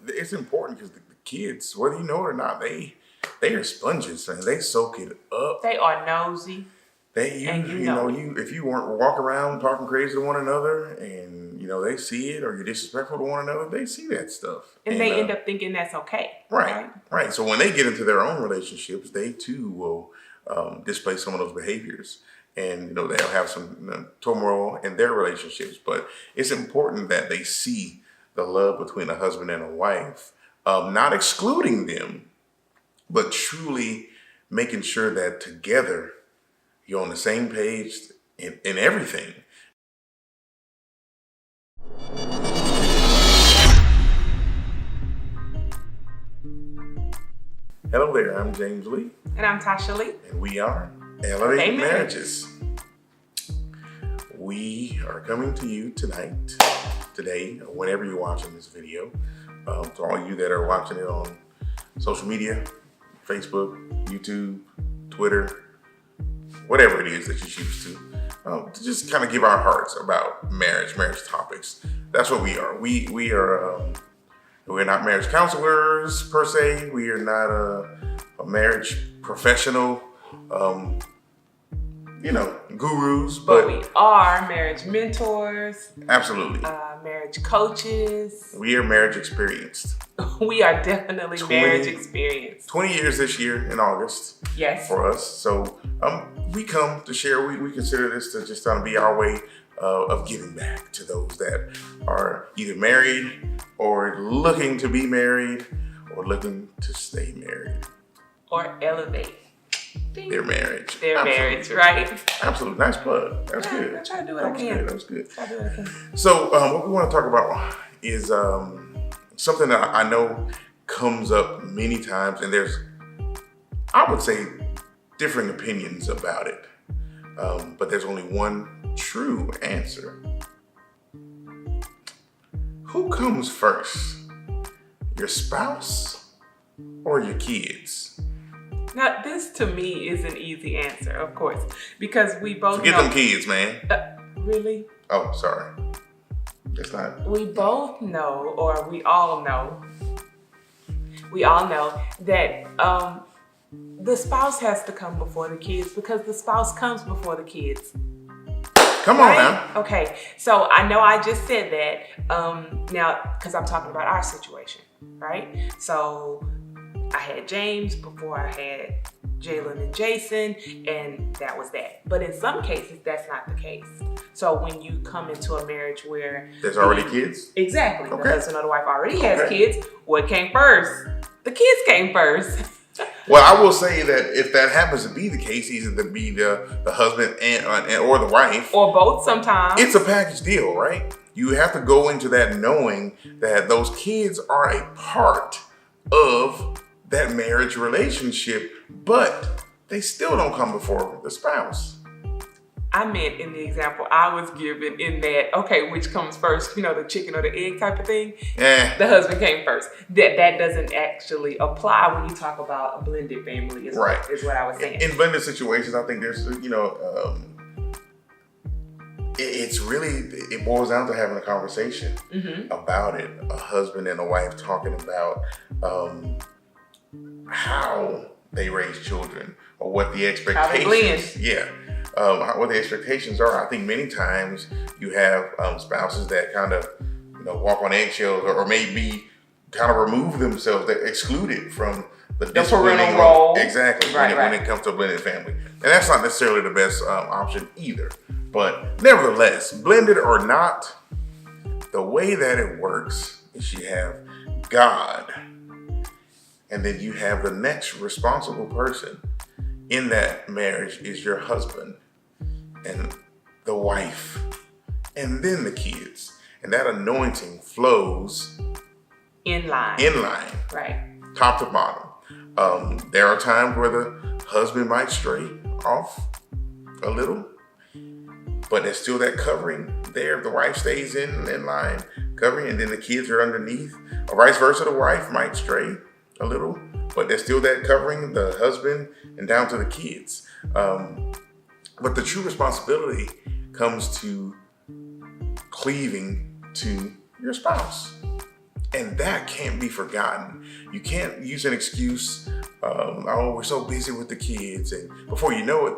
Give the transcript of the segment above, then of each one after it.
it's important because the kids, whether you know it or not, they are sponges, man. They soak it up. They are nosy. You if you weren't walk around talking crazy to one another, and they see it, or you're disrespectful to one another, they see that stuff, and they end up thinking that's okay. Right. So when they get into their own relationships, they too will display some of those behaviors, and they'll have some turmoil in their relationships. But it's important that they see the love between a husband and a wife, not excluding them, but truly making sure that together you're on the same page in everything. Hello there, I'm James Lee. And I'm Tasha Lee. And we are Elevate Marriages. We are coming to you today, whenever you're watching this video. To all you that are watching it on social media, Facebook, YouTube, Twitter, whatever it is that you choose to just kind of give our hearts about marriage topics. That's what we are. We're not marriage counselors per se. We are not a marriage professional, gurus. But we are marriage mentors. Absolutely. Marriage coaches. We are marriage experienced. We are definitely marriage experienced. 20 years this year in August. Yes. For us. So we come to share. We consider this to just be our way of giving back to those that are either married or looking to be married or looking to stay married. Or elevate their marriage. Marriage, right? Absolutely. Nice plug. That's good. I try to do what I can. That was good. I do what I can. So what we want to talk about is something that I know comes up many times, and there's, I would say, differing opinions about it. But there's only one true answer. Who comes first? Your spouse or your kids? Now, this to me is an easy answer, of course, because we both Forget them kids, man. Really? Oh, sorry. It's not. We both know, or we all know that the spouse has to come before the kids, because the spouse comes before the kids. Come on now. Okay, so I know I just said that now because I'm talking about our situation, right? So I had James before I had Jalen and Jason, and that was that. But in some cases, that's not the case. So when you come into a marriage where there's already kids? Exactly. Okay. The husband or the wife already has kids. What came first? The kids came first. Well, I will say that if that happens to be the case, either to be the husband and or the wife, or both sometimes, it's a package deal, right? You have to go into that knowing that those kids are a part of that marriage relationship, but they still don't come before the spouse. I meant in the example I was given in that, okay, which comes first, the chicken or the egg type of thing? The husband came first. That doesn't actually apply when you talk about a blended family, is what I was saying. In blended situations, I think there's, it boils down to having a conversation about it. A husband and a wife talking about how they raise children, or what the expectations. What the expectations are. I think many times you have spouses that kind of walk on eggshells, or maybe kind of remove themselves, they're excluded from the parental role. Exactly. When it comes to a blended family, and that's not necessarily the best option either. But nevertheless, blended or not, the way that it works is you have God, and then you have the next responsible person in that marriage is your husband and the wife, and then the kids. And that anointing flows in line. Right. Top to bottom. There are times where the husband might stray off a little, but there's still that covering there. The wife stays in line, covering, and then the kids are underneath. Or vice versa, the wife might stray a little, but there's still that covering, the husband, and down to the kids. But the true responsibility comes to cleaving to your spouse. And that can't be forgotten. You can't use an excuse, oh, we're so busy with the kids. And before you know it,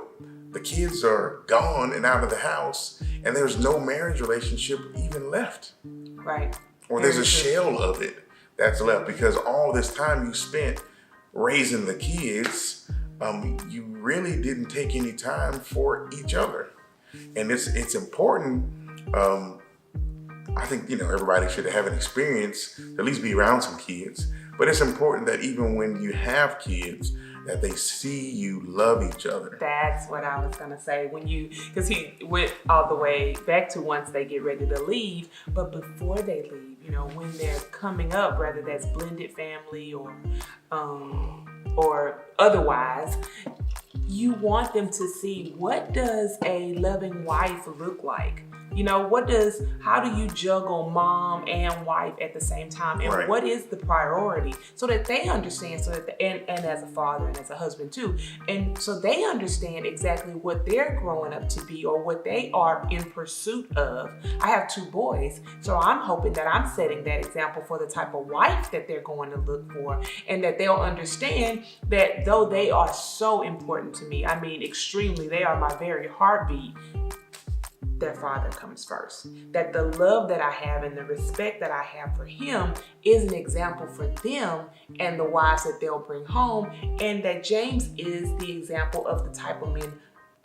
the kids are gone and out of the house, and there's no marriage relationship even left. Right. Or there's a shell of it that's left because all this time you spent raising the kids, you really didn't take any time for each other. And it's important. I think, everybody should have an experience, at least be around some kids. But it's important that even when you have kids, that they see you love each other. That's what I was gonna say. Because he went all the way back to once they get ready to leave, but before they leave, when they're coming up, whether that's blended family or otherwise, you want them to see, what does a loving wife look like? How do you juggle mom and wife at the same time? And right. What is the priority? So that they understand, and as a father and as a husband too. And so they understand exactly what they're growing up to be or what they are in pursuit of. I have 2 boys, so I'm hoping that I'm setting that example for the type of wife that they're going to look for, and that they'll understand that though they are so important to me, I mean extremely, they are my very heartbeat, their father comes first. That the love that I have and the respect that I have for him is an example for them and the wives that they'll bring home, and that James is the example of the type of men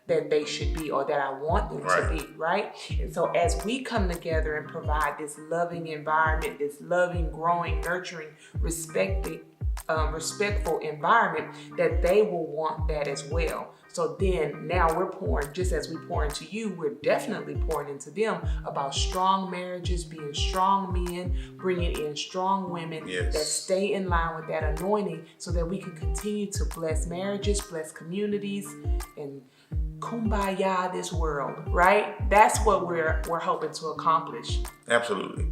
that they should be, or that I want them to be, right? And so as we come together and provide this loving environment, this loving, growing, nurturing, respectful environment, that they will want that as well. So then now we're pouring, just as we pour into you, we're definitely pouring into them about strong marriages, being strong men, bringing in strong women that stay in line with that anointing, so that we can continue to bless marriages, bless communities, and kumbaya this world, right? That's what we're hoping to accomplish. Absolutely.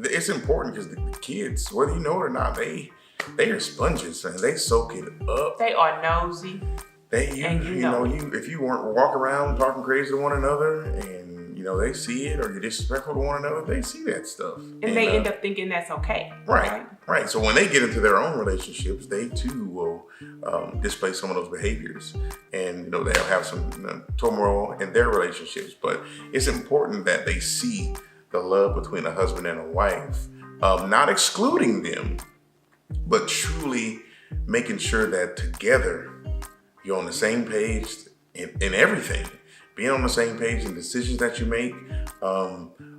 It's important because the kids, whether you know it or not, they are sponges, and they soak it up. They are nosy. If you weren't walk around talking crazy to one another, and they see it, or you're disrespectful to one another, they see that stuff, and they end up thinking that's okay. Right. So when they get into their own relationships, they too will display some of those behaviors, and they'll have some turmoil in their relationships. But it's important that they see the love between a husband and a wife, not excluding them, but truly making sure that together you're on the same page in everything. Being on the same page in decisions that you make.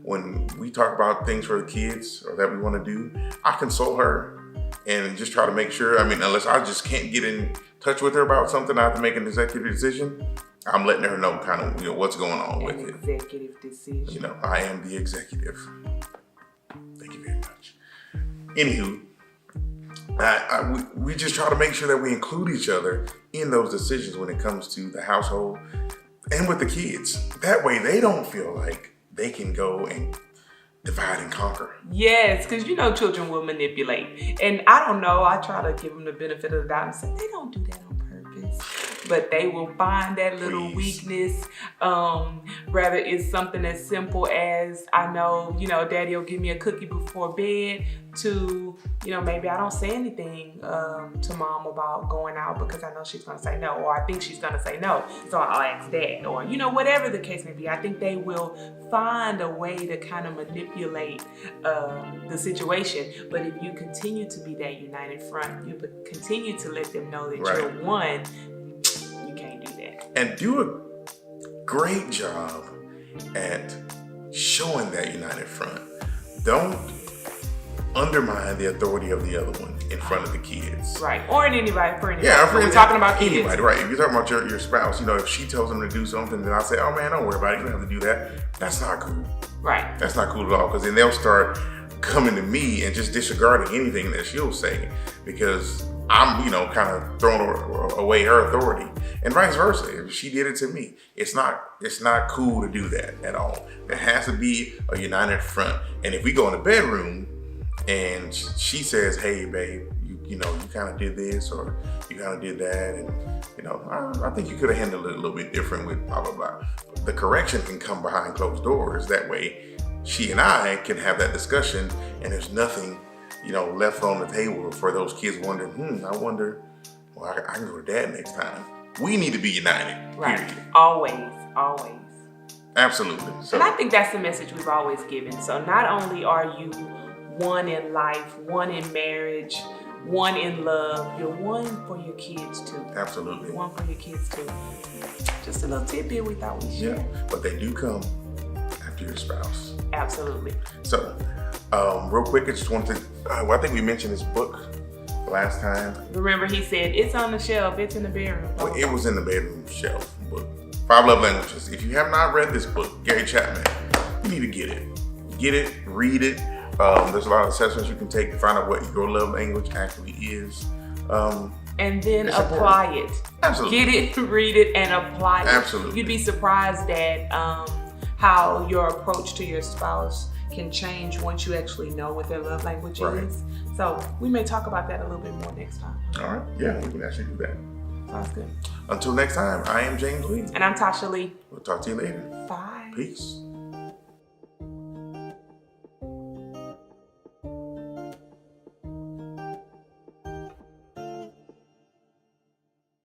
When we talk about things for the kids or that we want to do, I consult her and just try to make sure. I mean, unless I just can't get in touch with her about something, I have to make an executive decision. I'm letting her know kind of what's going on with it. Executive decision. I am the executive. Thank you very much. Anywho, we just try to make sure that we include each other in those decisions when it comes to the household and with the kids. That way they don't feel like they can go and divide and conquer. Yes, because children will manipulate. And I don't know, I try to give them the benefit of the doubt and say, they don't do that on purpose. But they will find that little weakness. Rather it's something as simple as, I know, daddy will give me a cookie before bed, to, maybe I don't say anything to mom about going out because I know she's going to say no, or I think she's going to say no, so I'll ask dad, or, whatever the case may be. I think they will find a way to kind of manipulate the situation. But if you continue to be that united front, you continue to let them know that you're one, you can't do that. And do a great job at showing that united front. Don't undermine the authority of the other one in front of the kids. Right. Or in anybody. Yeah, we're talking about kids. Anybody, right. If you're talking about your spouse, if she tells them to do something, then I say, oh man, don't worry about it. You don't have to do that. That's not cool. Right. That's not cool at all, because then they'll start coming to me and just disregarding anything that she'll say, because I'm, kind of throwing away her authority, and vice versa. If she did it to me, it's not cool to do that at all. There has to be a united front. And if we go in the bedroom and she says, hey babe, you kind of did this, or you kind of did that, and I think you could have handled it a little bit different with blah blah blah. The correction can come behind closed doors. That way she and I can have that discussion, and there's nothing, left on the table for those kids wondering, I wonder, well, I can go to dad next time. We need to be united, Right. period. Always. Absolutely. So, And I think that's the message we've always given. So not only are you one in life, one in marriage, one in love, you're one for your kids too. absolutely. One for your kids too. Just a little tidbit we thought we'd share. Yeah, but they do come after your spouse. Absolutely. So, real quick, I just wanted to, I think we mentioned this book last time. Remember he said, it's on the shelf, it's in the bedroom. Well, it was in the bedroom shelf book. 5 Love Languages. If you have not read this book, Gary Chapman, you need to get it. Get it, read it. There's a lot of assessments you can take to find out what your love language actually is. And then It's apply it. Absolutely. Get it, read it, and apply it. Absolutely. You'd be surprised at how your approach to your spouse can change once you actually know what their love language Right. is. So we may talk about that a little bit more next time. All right. Yeah, we can actually do that. Sounds good. Until next time, I am James Lee. And I'm Tasha Lee. We'll talk to you later. Bye. Peace.